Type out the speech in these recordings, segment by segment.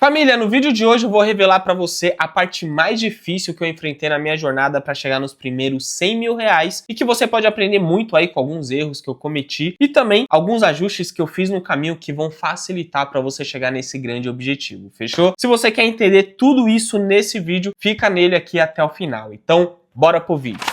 Família, no vídeo de hoje eu vou revelar pra você a parte mais difícil que eu enfrentei na minha jornada pra chegar nos primeiros 100 mil reais e que você pode aprender muito aí com alguns erros que eu cometi e também alguns ajustes que eu fiz no caminho que vão facilitar pra você chegar nesse grande objetivo, fechou? Se você quer entender tudo isso nesse vídeo, fica nele aqui até o final. Então, bora pro vídeo.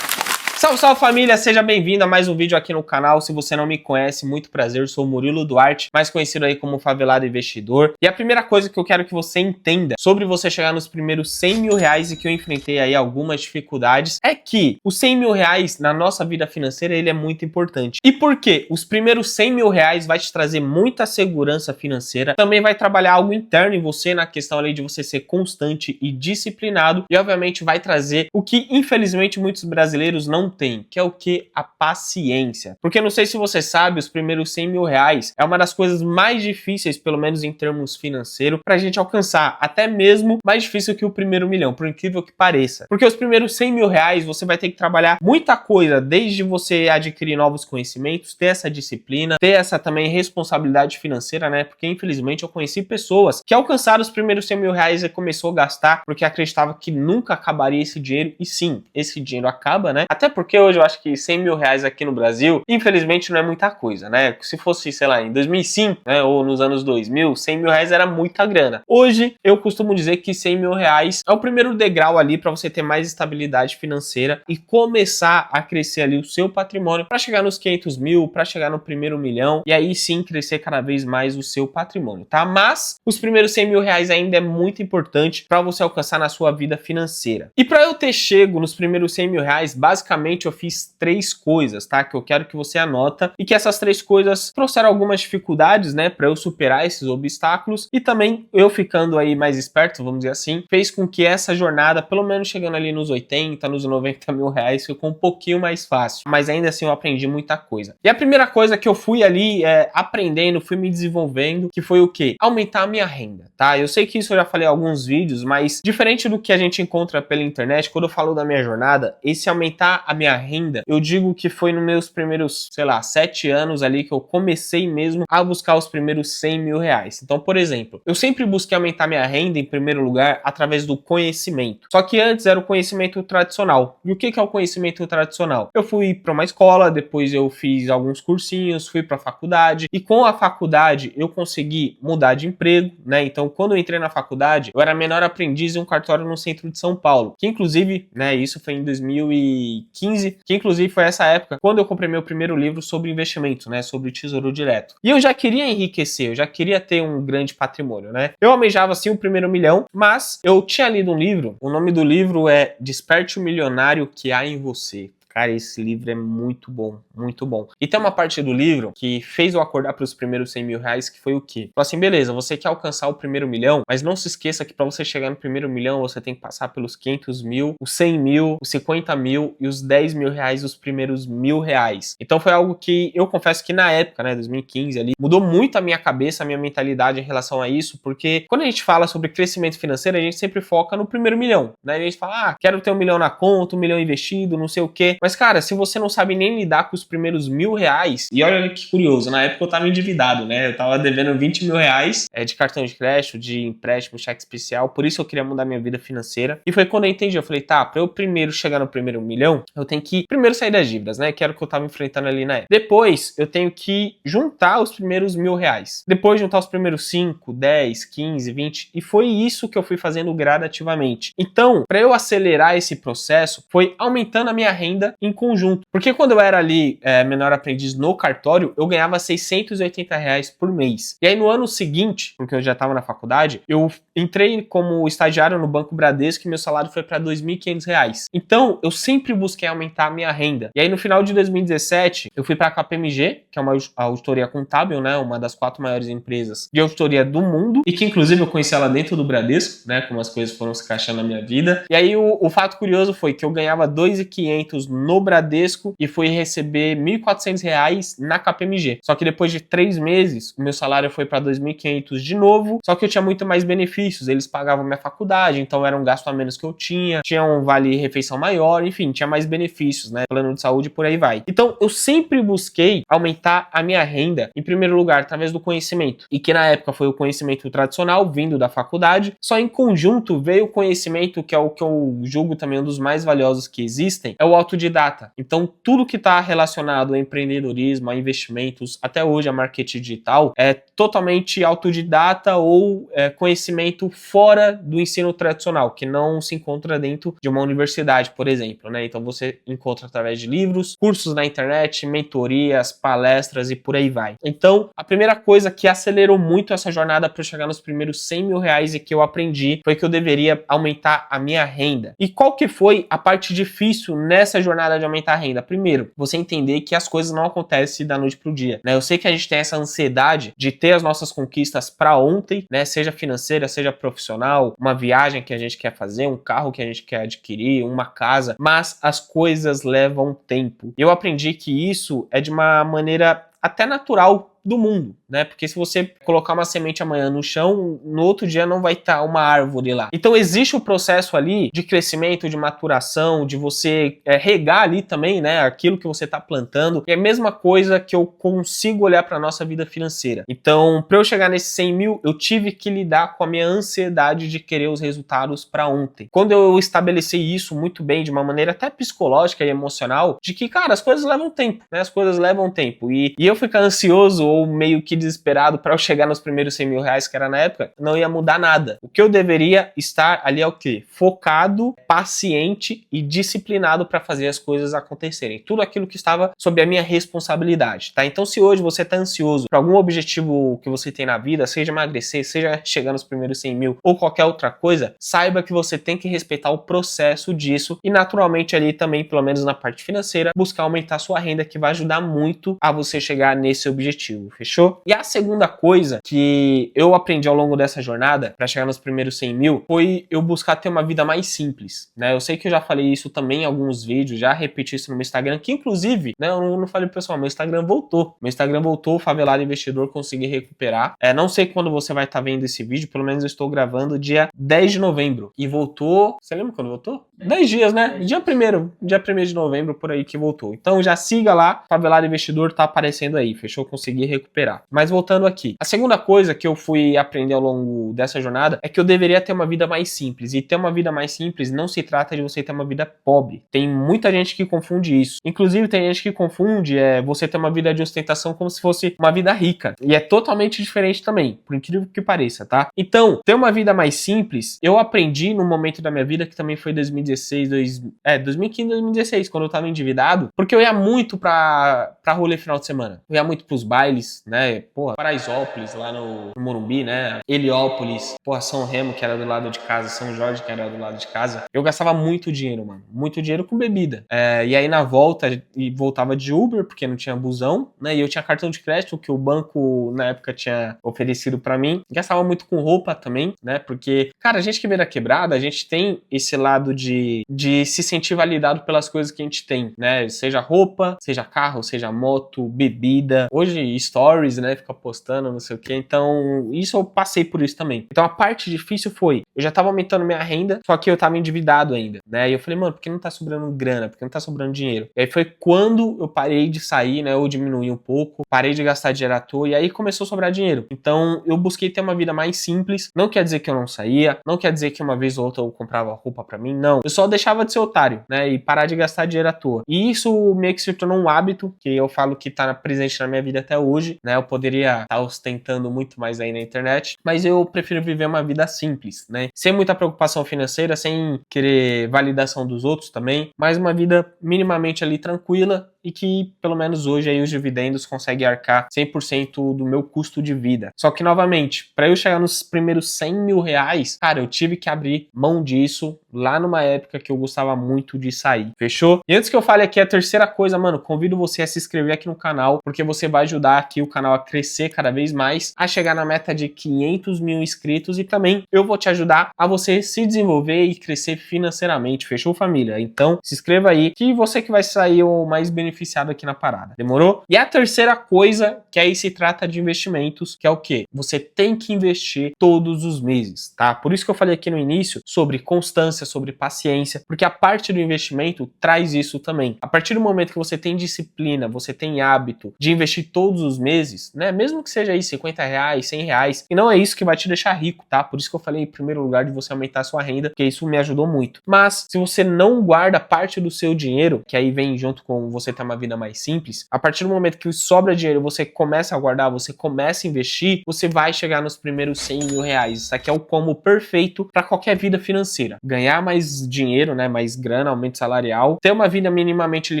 Salve, salve família, seja bem-vindo a mais um vídeo aqui no canal. Se você não me conhece, muito prazer, eu sou o Murilo Duarte, mais conhecido aí como Favelado Investidor. E a primeira coisa que eu quero que você entenda sobre você chegar nos primeiros 100 mil reais e que eu enfrentei aí algumas dificuldades é que os 100 mil reais na nossa vida financeira, ele é muito importante. E por quê? Os primeiros 100 mil reais vai te trazer muita segurança financeira, também vai trabalhar algo interno em você na questão ali de você ser constante e disciplinado e obviamente vai trazer o que infelizmente muitos brasileiros não tem, que é o que? A paciência. Porque não sei se você sabe, os primeiros 100 mil reais é uma das coisas mais difíceis, pelo menos em termos financeiros, pra gente alcançar, até mesmo mais difícil que o primeiro milhão, por incrível que pareça. Porque os primeiros 100 mil reais você vai ter que trabalhar muita coisa, desde você adquirir novos conhecimentos, ter essa disciplina, ter essa também responsabilidade financeira, né? Porque infelizmente eu conheci pessoas que alcançaram os primeiros 100 mil reais e começou a gastar porque acreditava que nunca acabaria esse dinheiro, e sim, esse dinheiro acaba, né? Até porque hoje eu acho que 100 mil reais aqui no Brasil, infelizmente não é muita coisa, né? Se fosse, sei lá, em 2005, né, ou nos anos 2000, 100 mil reais era muita grana. Hoje, eu costumo dizer que 100 mil reais é o primeiro degrau ali para você ter mais estabilidade financeira e começar a crescer ali o seu patrimônio para chegar nos 500 mil, para chegar no primeiro milhão e aí sim crescer cada vez mais o seu patrimônio, tá? Mas os primeiros 100 mil reais ainda é muito importante para você alcançar na sua vida financeira. E para eu ter chego nos primeiros 100 mil reais, basicamente eu fiz 3 coisas, tá? Que eu quero que você anota e que essas 3 coisas trouxeram algumas dificuldades, né? Para eu superar esses obstáculos e também eu ficando aí mais esperto, vamos dizer assim, fez com que essa jornada, pelo menos chegando ali nos 80, nos 90 mil reais, ficou um pouquinho mais fácil. Mas ainda assim eu aprendi muita coisa. E a primeira coisa que eu fui ali aprendendo, fui me desenvolvendo, que foi o quê? Aumentar a minha renda, tá? Eu sei que isso eu já falei em alguns vídeos, mas diferente do que a gente encontra pela internet, quando eu falo da minha jornada, esse aumentar a minha renda, eu digo que foi nos meus primeiros, sei lá, 7 anos ali que eu comecei mesmo a buscar os primeiros 100 mil reais. Então, por exemplo, eu sempre busquei aumentar minha renda em primeiro lugar através do conhecimento. Só que antes era o conhecimento tradicional. E o que é o conhecimento tradicional? Eu fui para uma escola, depois eu fiz alguns cursinhos, fui para a faculdade e com a faculdade eu consegui mudar de emprego, né? Então, quando eu entrei na faculdade, eu era menor aprendiz em um cartório no centro de São Paulo, que inclusive, né, isso foi em 2015, que inclusive foi essa época quando eu comprei meu primeiro livro sobre investimento, né, sobre Tesouro Direto. E eu já queria enriquecer, eu já queria ter um grande patrimônio, né? Eu almejava assim o primeiro milhão, mas eu tinha lido um livro, o nome do livro é Desperte o Milionário que Há em Você. Cara, esse livro é muito bom, muito bom. E tem uma parte do livro que fez eu acordar para os primeiros 100 mil reais, que foi o quê? Falou assim, beleza, você quer alcançar o primeiro milhão, mas não se esqueça que para você chegar no primeiro milhão, você tem que passar pelos 500 mil, os 100 mil, os 50 mil e os 10 mil reais, os primeiros 1.000 reais. Então foi algo que eu confesso que na época, né, 2015 ali, mudou muito a minha cabeça, a minha mentalidade em relação a isso, porque quando a gente fala sobre crescimento financeiro, a gente sempre foca no primeiro milhão, né? A gente fala, ah, quero ter 1 milhão na conta, 1 milhão investido, não sei o quê. Mas, cara, se você não sabe nem lidar com os primeiros 1.000 reais, e olha que curioso, na época eu tava endividado, né? Eu tava devendo 20 mil reais de cartão de crédito, de empréstimo, cheque especial, por isso eu queria mudar minha vida financeira. E foi quando eu entendi, eu falei, tá, pra eu primeiro chegar no primeiro milhão, eu tenho que primeiro sair das dívidas, né? Que era o que eu tava enfrentando ali na época. Depois, eu tenho que juntar os primeiros 1.000 reais. Depois, juntar os primeiros 5, 10, 15, 20, e foi isso que eu fui fazendo gradativamente. Então, pra eu acelerar esse processo, foi aumentando a minha renda em conjunto. Porque quando eu era ali menor aprendiz no cartório, eu ganhava 680 reais por mês. E aí no ano seguinte, porque eu já estava na faculdade, eu entrei como estagiário no Banco Bradesco e meu salário foi para 2.500 reais. Então, eu sempre busquei aumentar a minha renda. E aí no final de 2017, eu fui para a KPMG, que é uma auditoria contábil, né, uma das 4 maiores empresas de auditoria do mundo, e que inclusive eu conheci ela dentro do Bradesco, né, como as coisas foram se encaixando na minha vida. E aí o fato curioso foi que eu ganhava 2.500 no Bradesco e fui receber R$ 1.400 na KPMG. Só que depois de 3 meses, o meu salário foi para 2.500 de novo, só que eu tinha muito mais benefícios, eles pagavam minha faculdade, então era um gasto a menos que eu tinha um vale-refeição maior, enfim, tinha mais benefícios, né, plano de saúde e por aí vai. Então, eu sempre busquei aumentar a minha renda, em primeiro lugar, através do conhecimento, e que na época foi o conhecimento tradicional, vindo da faculdade, só em conjunto veio o conhecimento, que é o que eu julgo também um dos mais valiosos que existem, é o autodidata. Então, tudo que está relacionado a empreendedorismo, a investimentos, até hoje a marketing digital, é totalmente autodidata ou conhecimento fora do ensino tradicional, que não se encontra dentro de uma universidade, por exemplo, né? Então você encontra através de livros, cursos na internet, mentorias, palestras e por aí vai. Então, a primeira coisa que acelerou muito essa jornada para eu chegar nos primeiros R$ 100.000 e que eu aprendi foi que eu deveria aumentar a minha renda. E qual que foi a parte difícil nessa jornada de aumentar a renda? Primeiro, você entender que as coisas não acontecem da noite pro dia, né? Eu sei que a gente tem essa ansiedade de ter as nossas conquistas para ontem, né? Seja financeira, seja profissional, uma viagem que a gente quer fazer, um carro que a gente quer adquirir, uma casa, mas as coisas levam tempo. Eu aprendi que isso é de uma maneira até natural do mundo, né? Porque se você colocar uma semente amanhã no chão, no outro dia não vai estar uma árvore lá. Então existe o processo ali de crescimento, de maturação, de você regar ali também, né? Aquilo que você está plantando. E é a mesma coisa que eu consigo olhar para nossa vida financeira. Então, para eu chegar nesses 100 mil, eu tive que lidar com a minha ansiedade de querer os resultados para ontem. Quando eu estabeleci isso muito bem, de uma maneira até psicológica e emocional, de que, cara, as coisas levam tempo, né? As coisas levam tempo. E eu ficar ansioso ou meio que desesperado para eu chegar nos primeiros R$ 100.000 que era na época, não ia mudar nada. O que eu deveria estar ali é o quê? Focado, paciente e disciplinado para fazer as coisas acontecerem. Tudo aquilo que estava sob a minha responsabilidade, tá? Então, se hoje você está ansioso para algum objetivo que você tem na vida, seja emagrecer, seja chegar nos primeiros 100 mil ou qualquer outra coisa, saiba que você tem que respeitar o processo disso e naturalmente ali também, pelo menos na parte financeira, buscar aumentar a sua renda, que vai ajudar muito a você chegar nesse objetivo, fechou? E a segunda coisa que eu aprendi ao longo dessa jornada para chegar nos primeiros 100 mil foi eu buscar ter uma vida mais simples, né? Eu sei que eu já falei isso também em alguns vídeos, já repeti isso no meu Instagram, que inclusive, né, eu não falei pro pessoal, meu Instagram voltou, o Favelado Investidor, consegui recuperar. Não sei quando você vai estar vendo esse vídeo, pelo menos eu estou gravando dia 10 de novembro e voltou, você lembra quando voltou? 10 dias, né? Dia 1º de novembro, por aí que voltou. Então já siga lá, Favelado Investidor tá aparecendo aí, fechou? Consegui recuperar. Mas voltando aqui, a segunda coisa que eu fui aprender ao longo dessa jornada é que eu deveria ter uma vida mais simples. E ter uma vida mais simples não se trata de você ter uma vida pobre. Tem muita gente que confunde isso. Inclusive tem gente que confunde você ter uma vida de ostentação como se fosse uma vida rica. E é totalmente diferente também, por incrível que pareça, tá? Então, ter uma vida mais simples, eu aprendi num momento da minha vida que também foi 2015, 2016, quando eu tava endividado, porque eu ia muito pra rolê final de semana. Eu ia muito pros bailes, né? Porra, Paraisópolis, lá no Morumbi, né? Heliópolis, porra, São Remo, que era do lado de casa, São Jorge, que era do lado de casa. Eu gastava muito dinheiro, mano. Muito dinheiro com bebida. E aí na volta, voltava de Uber, porque não tinha busão, né? E eu tinha cartão de crédito que o banco, na época, tinha oferecido pra mim. Gastava muito com roupa também, né? Porque, cara, a gente que veio da quebrada, a gente tem esse lado de se sentir validado pelas coisas que a gente tem, né? Seja roupa, seja carro, seja moto, bebida. Hoje, stories, né? Fica postando, não sei o que. Então, isso eu passei por isso também. Então, a parte difícil foi, eu já tava aumentando minha renda, só que eu tava endividado ainda, né? E eu falei, mano, por que não tá sobrando grana? Por que não tá sobrando dinheiro? E aí foi quando eu parei de sair, né? Ou diminuí um pouco, parei de gastar dinheiro à toa, e aí começou a sobrar dinheiro. Então, eu busquei ter uma vida mais simples. Não quer dizer que eu não saía, não quer dizer que uma vez ou outra eu comprava roupa pra mim, não. Eu só deixava de ser otário, né? E parar de gastar dinheiro à toa. E isso meio que se tornou um hábito, que eu falo que tá presente na minha vida até hoje, né? Eu poderia estar ostentando muito mais aí na internet, mas eu prefiro viver uma vida simples, né? Sem muita preocupação financeira, sem querer validação dos outros também, mas uma vida minimamente ali tranquila e que pelo menos hoje aí os dividendos conseguem arcar 100% do meu custo de vida. Só que novamente, para eu chegar nos primeiros 100 mil reais, cara, eu tive que abrir mão disso lá numa época que eu gostava muito de sair, fechou? E antes que eu fale aqui a terceira coisa, mano, convido você a se inscrever aqui no canal, porque você vai ajudar aqui o canal a crescer cada vez mais, a chegar na meta de 500 mil inscritos, e também eu vou te ajudar a você se desenvolver e crescer financeiramente, fechou, família? Então se inscreva aí, que você que vai sair o mais beneficiado aqui na parada, demorou? E a terceira coisa, que aí se trata de investimentos, que é o quê? Você tem que investir todos os meses, tá? Por isso que eu falei aqui no início sobre constância, sobre paciência, porque a parte do investimento traz isso também. A partir do momento que você tem disciplina, você tem hábito de investir todos os meses, né? Mesmo que seja aí 50 reais, 100 reais, e não é isso que vai te deixar rico, tá? Por isso que eu falei em primeiro lugar de você aumentar a sua renda, porque isso me ajudou muito. Mas se você não guarda parte do seu dinheiro, que aí vem junto com você ter uma vida mais simples, a partir do momento que sobra dinheiro, você começa a guardar, você começa a investir, você vai chegar nos primeiros 100 mil reais. Isso aqui é o combo perfeito para qualquer vida financeira. Ganhar mais dinheiro, né, mais grana, aumento salarial, ter uma vida minimamente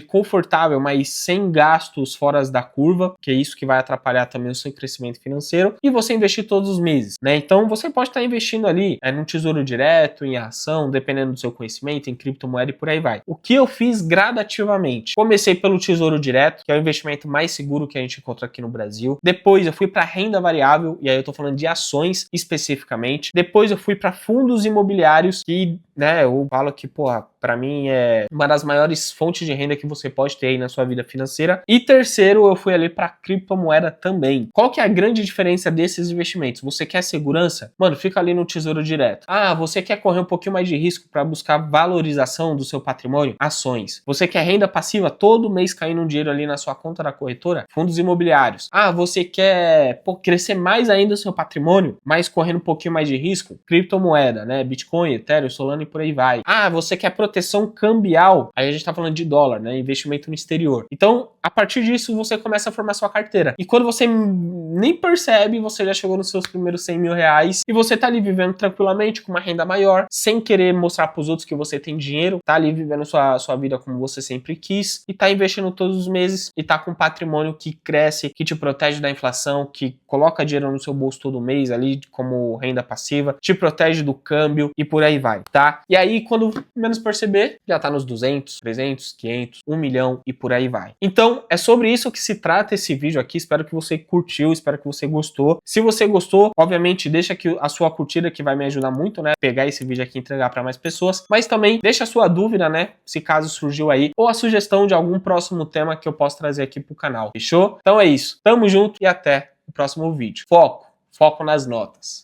confortável, mas sem gastos fora da curva, que é isso que vai atrapalhar também o seu crescimento financeiro, e você investir todos os meses, né? Então você pode estar investindo ali num tesouro direto, em ação, dependendo do seu conhecimento, em criptomoeda e por aí vai. O que eu fiz gradativamente? Comecei pelo tesouro direto, que é o investimento mais seguro que a gente encontra aqui no Brasil. Depois eu fui para renda variável, e aí eu tô falando de ações especificamente. Depois eu fui para fundos imobiliários, que, né, eu falo que, porra, para mim é uma das maiores fontes de renda que você pode ter aí na sua vida financeira. E terceiro, eu fui ali para criptomoeda também. Qual que é a grande diferença desses investimentos? Você quer segurança? Mano, fica ali no tesouro direto. Ah, você quer correr um pouquinho mais de risco para buscar valorização do seu patrimônio? Ações. Você quer renda passiva todo mês caindo um dinheiro ali na sua conta da corretora? Fundos imobiliários. Ah, você quer crescer mais ainda o seu patrimônio, mas correndo um pouquinho mais de risco? Criptomoeda, né? Bitcoin, Ethereum, Solana e por aí vai. Ah, você quer proteção cambial? Aí a gente tá falando de dólar, né? Investimento no exterior. Então, a partir disso, você começa a formar sua carteira. E quando você nem percebe, você já chegou nos seus primeiros 100 mil reais e você tá ali vivendo tranquilamente, com uma renda maior, sem querer mostrar pros outros que você tem dinheiro, tá ali vivendo sua vida como você sempre quis e tá investindo todos os meses e tá com um patrimônio que cresce, que te protege da inflação, que coloca dinheiro no seu bolso todo mês ali como renda passiva, te protege do câmbio e por aí vai, tá? E aí, quando menos perceber, já tá nos 200, 300, 500, 1 milhão e por aí vai. Então, é sobre isso que se trata esse vídeo aqui. Espero que você curtiu, espero que você gostou. Se você gostou, obviamente, deixa aqui a sua curtida, que vai me ajudar muito, né? Pegar esse vídeo aqui e entregar para mais pessoas. Mas também deixa a sua dúvida, né? Se caso surgiu aí, ou a sugestão de algum próximo tema que eu posso trazer aqui pro canal. Fechou? Então é isso. Tamo junto e até o próximo vídeo. Foco nas notas.